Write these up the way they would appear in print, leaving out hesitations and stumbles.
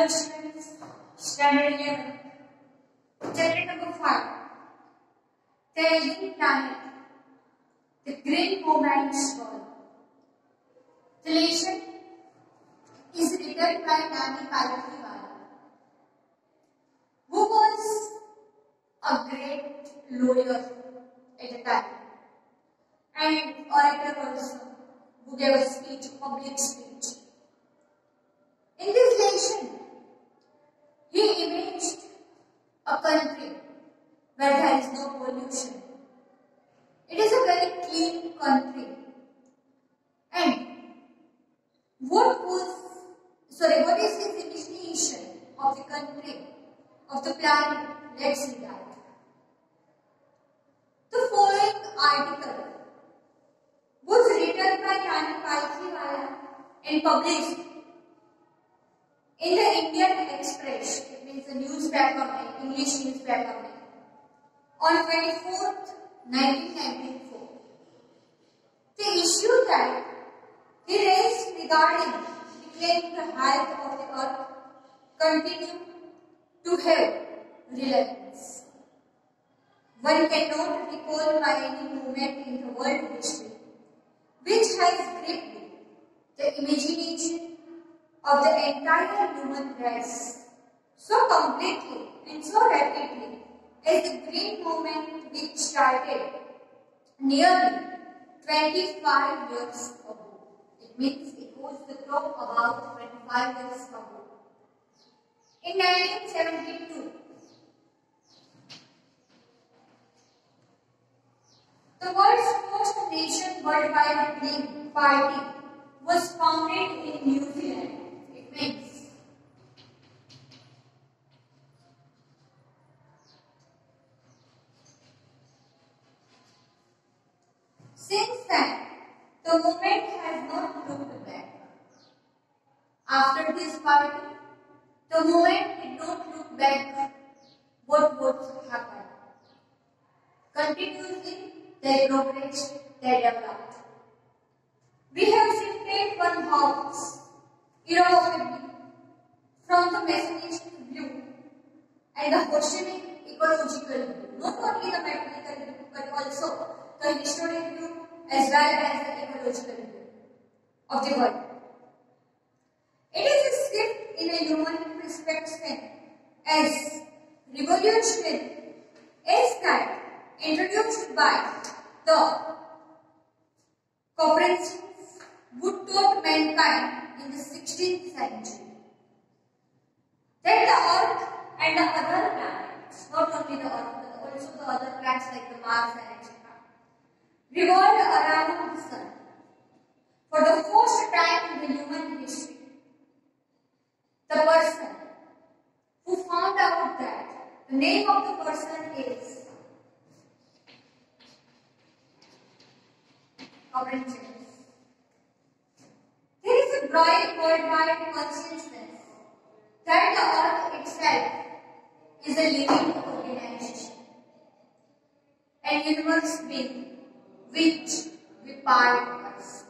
Hello students, standard 11, chapter number 5, the alien planet, the great moments world. The lesson is written by Nani Palkhiwala, who was a great lawyer at the time and orator also, who gave a speech, public speech. In this lesson, he imaged a country where there is no pollution. It is a very clean country. And what is his imagination of the country, of the planet? Let's see that. The following article was written by Nani Palkhiwala and published in the Indian Express, it means the newspaper, English newspaper, on 24th, 1994. The issue that he raised regarding declaring the health of the earth continue to have relevance. One cannot recall by any moment in the world history which has gripped the imagination of the entire human race so completely and so rapidly as the green movement which started nearly 25 years ago. It means it was the clock about 25 years ago. In 1972, the world's first nation worldwide Green Party was founded in New Zealand. It means since then, the movement has not looked back. After this party, the movement did not look back what would happen. Continuously, they progressed, they developed. We have shifted one house irrevocably from the machinist view and the questioning ecological view, not only the mathematical view but also the historic view as well as the ecological view of the world. It is a shift in a human perspective as revolutionary as that introduced by the Copernicus who taught mankind in the 16th century that the Earth and the other planets, not only the Earth but also the other planets like the Mars and etc., revolved around the Sun. For the first time in the human history, the person who found out that the name of the person is Copernicus. There is a growing worldwide consciousness that the Earth itself is a living organization, an universe being which we are parts.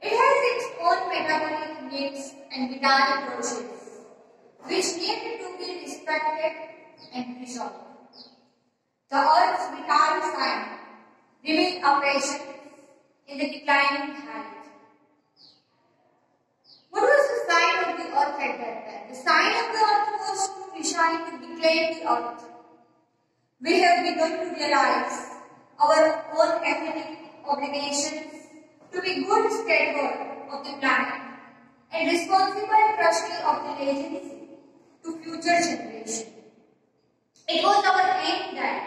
It has its own metabolic needs and vital processes which need to be respected and preserved. The Earth's vital sign remains a patient in the declining health. What was the sign of the Earth at that time? The sign of the Earth was to reshine, to declare the Earth. We have begun to realize our own ethnic obligations to be good steward of the planet and responsible trustee of the legacy to future generations. It was our aim that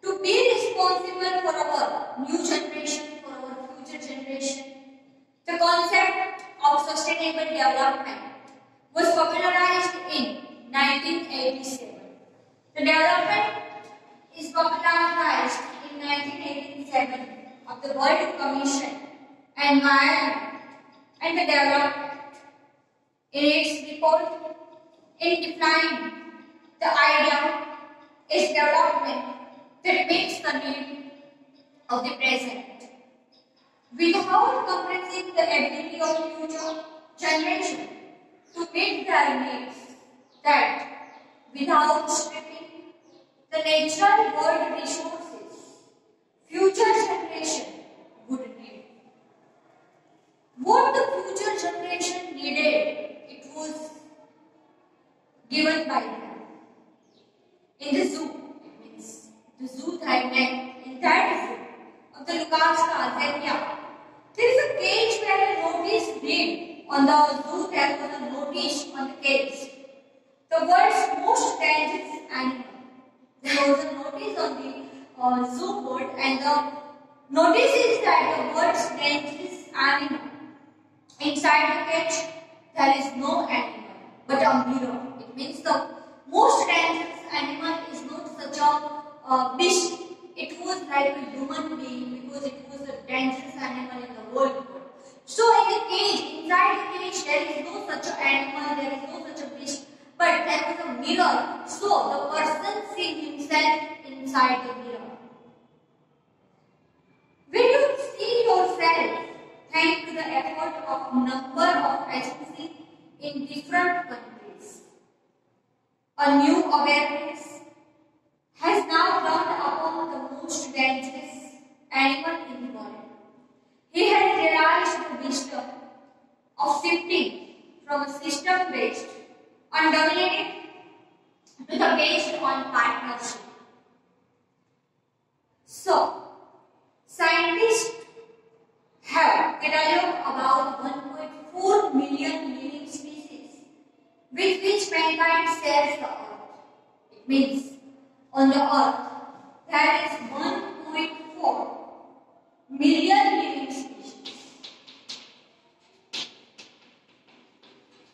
to be responsible for our new generation, for our future generation. The concept of sustainable development was popularized in 1987. The development is popularized in 1987 of the World Commission Environment and the Development. In its report, it defined the idea is development that meets the need of the present without compressing the ability of future generation to meet their needs that without stripping the natural world resources future generation would need. What the future generation needed, it was given by them. In the zoo, it means the zoo Thailand, in that zoo of the Lucas Tanzania, there is a cage where a notice read on the zoo. There was a notice on the cage. The world's most dangerous animal. There was a notice on the zoo board, and the notice is that the world's dangerous animal. Inside the cage, there is no animal but a mirror. It means the most dangerous animal is not such a beast. It was like a human being because it was a dangerous animal in the world. So in the cage, inside the cage, there is no such an animal, there is no such a beast, but there is a mirror. So the person sees himself inside the mirror. When you see yourself, thanks to the effort of number of agencies in different countries, a new awareness has now dawned upon the most dangerous animal in the world. He has realized the wisdom of shifting from a system based on dominating to the based on partnership. So, scientists have cataloged about 1.4 million living species with which mankind shares the earth. It means on the earth there is 1.4 million living species.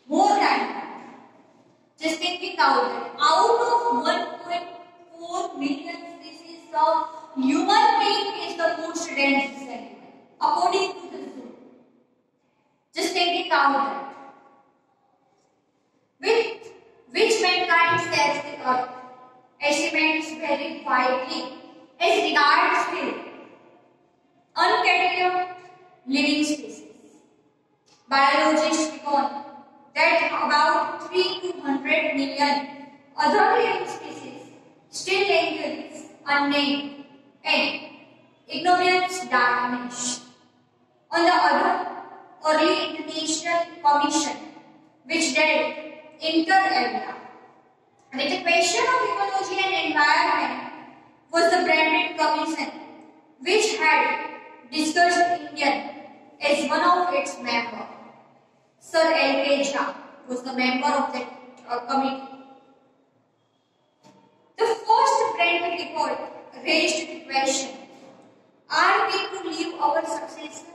More than that. Just thinking out that out of 1.4 million species, the human being is the most dangerous animal according to the zoo. Just thinking out that. With which mankind shares the earth. Estimates vary widely as regards the uncategorized living species. Biologists reckon that about 3 to 100 million other living species still exist unnamed and ignorance damage. On the other, early International Commission which dealt inter alia with the question of ecology and environment was the Branded Commission, which had discussed India as one of its members. Sir L.K. Jha was the member of that committee. The first Branded report raised the question, are we to leave our successor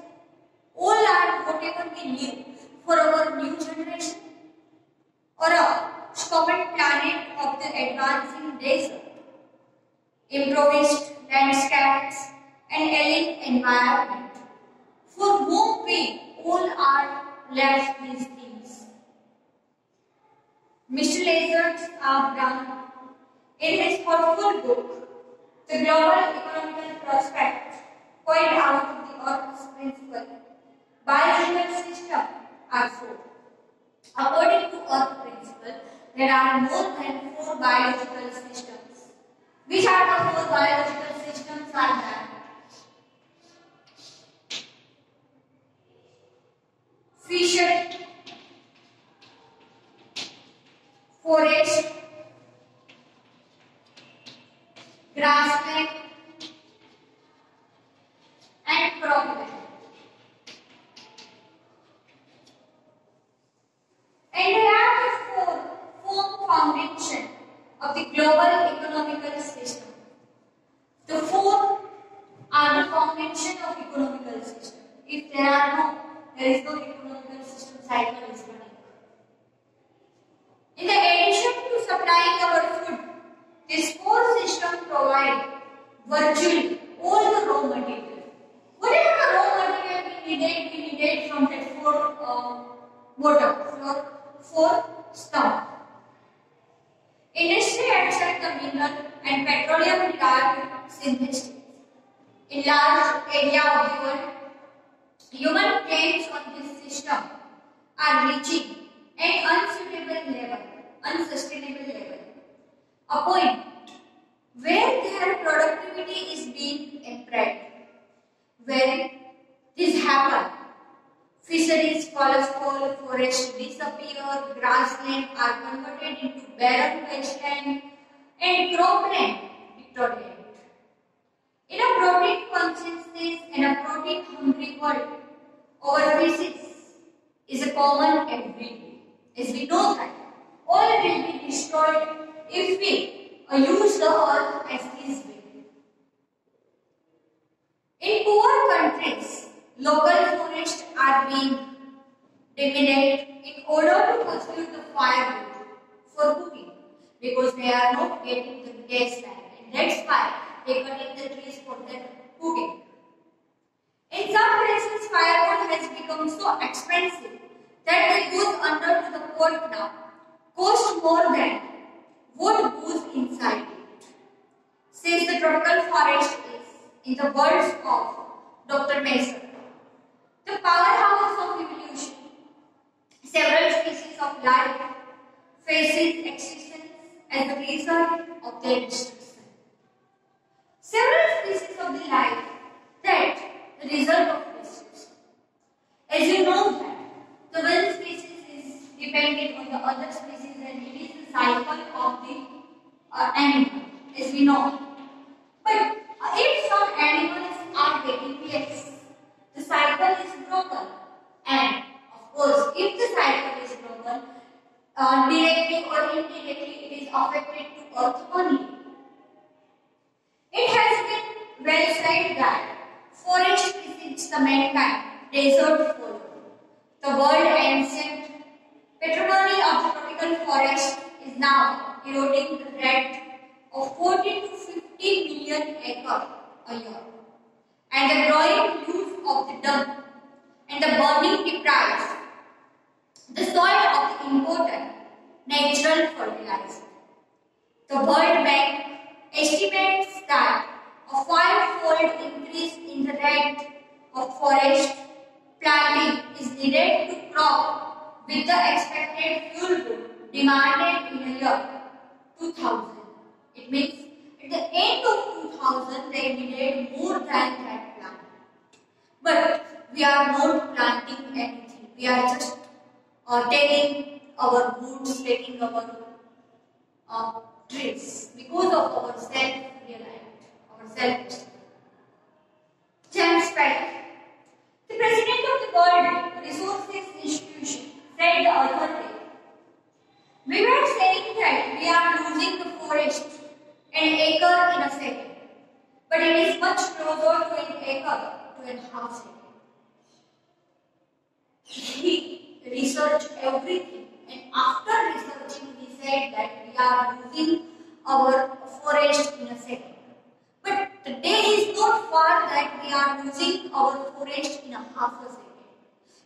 all our whatever we leave for our new generation? Or a common planet of the advancing desert, improvised landscapes and alien environment, for whom we all are left these things. Mr. Lazarus R. Brown, in his thoughtful book, The Global Economical Prospect, pointed out the Earth's principle. Biological systems are four. According to Earth principle, there are more than 4 biological systems. Which are the 4 biological systems are that? Fishery, forest, grassland, and cropland. And they are the 4 foundation of the global economical system. The 4 are the foundation of economical system. If there is no economical system cycle is running. In addition to supplying our food, these 4 systems provide virtually all the raw material. Whatever the raw material we needed from that 4 stump. Industry extract the mineral and petroleum derived synthesis. In large area of the world, human claims on this system are reaching and unsustainable level. A point where their productivity is being impaired. When this happens, fisheries collapse, forests disappear, grasslands are converted into barren wasteland, and cropland deteriorate. In a protein consciousness and a protein hungry world, overfishes is a common every day. As we know that all will be destroyed if we use the earth as is will. In poor countries, local forests are being diminished in order to consume the firewood for cooking because they are not getting the gas line, and that's why they cutting the trees for their cooking. In some places, firewood has become so expensive that the use under the pot now cost more than what goes inside it. Since the tropical forest is, in the words of Dr. Mason, the powerhouse of evolution, several species of life faces existence as a result of their destruction. Several species of the life that the result of destruction. As you know that the one species is dependent on the other species and it is the cycle of the animal, as we know. But if some animals are getting less, the cycle is broken, and of course, if the cycle is broken, directly or indirectly, it is affected to earth only. It has been well said that forest precedes the mankind, desert follow. The world ancient patrimony of the tropical forest is now eroding the rate of 40 to 50 million acres a year, and the growing use of the dung and the burning deprives the soil of the important natural fertilizer. The World Bank estimates that a five-fold increase in the rate of forest planting is needed to crop with the expected fuel wood demanded in the year 2000. It means at the end of 2000 they needed more than that plant. But we are not planting anything. We are just taking our woods, taking our trees because of our self-reliance, our self-esteem. James Patton, the president of the World Resources Institution, said the other day, we were saying that we are losing the forest an acre in a second, but it is much closer to an acre to a half second. He researched everything, and after researching, he said that we are losing our forest in a second. But the day is not far that we are losing our forest in a half a second.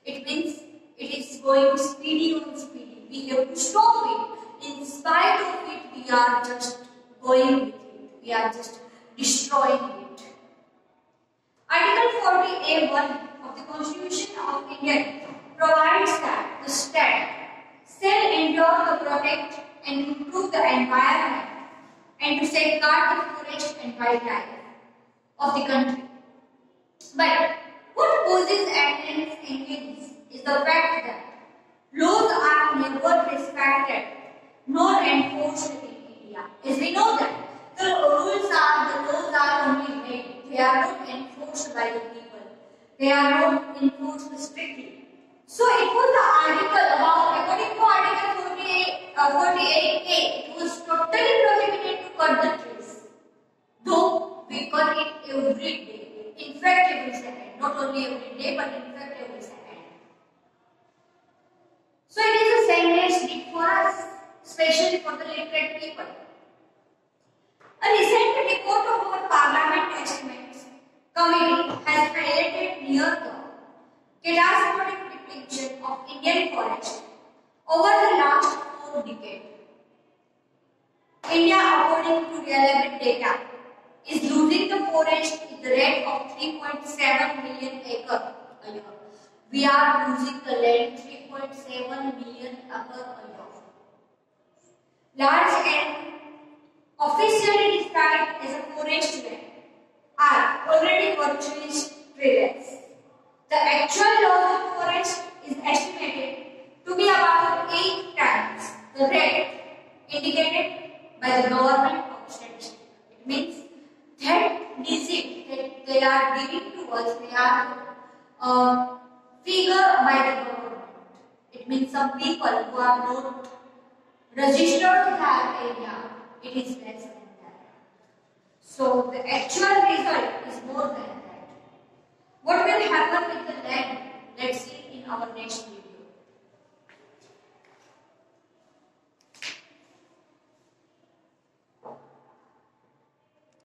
It means it is going speedy on speedy. We have to stop it. In spite of it, we are just going with it. We are just destroying it. Article 40A1 of the Constitution of India provides that the state shall endure to protect and improve the environment and to safeguard the forest and wildlife of the country. But what causes annoyance is the fact that laws are never respected nor enforced in India. As we know that the laws are only made. They are not enforced by the people. They are not enforced strictly. So it was the article about, according to Article 48A, it was totally prohibited to cut the trees. Though we cut it every day. In fact, every second. Not only every day, but in fact every second. So it is a senseless deed for us, especially for the literate people. A recent report of our Parliament Estimates Committee has highlighted near the catastrophic depletion of Indian forest over the last 4 decades. India, according to relevant data, is losing the forest at the rate of 3.7 million acres a year. we are losing the land 3.7 million acre a year. Large and officially described as a forest land are already virtually treeless. The actual loss of forest is estimated to be about 8 times the rate indicated by the government of statistics. It means that digit that they are giving to us, they are figure by the government. It means some people who are not registered in that area, it is less than that. So the actual result is more than that. What will happen with the land? Let's see in our next video.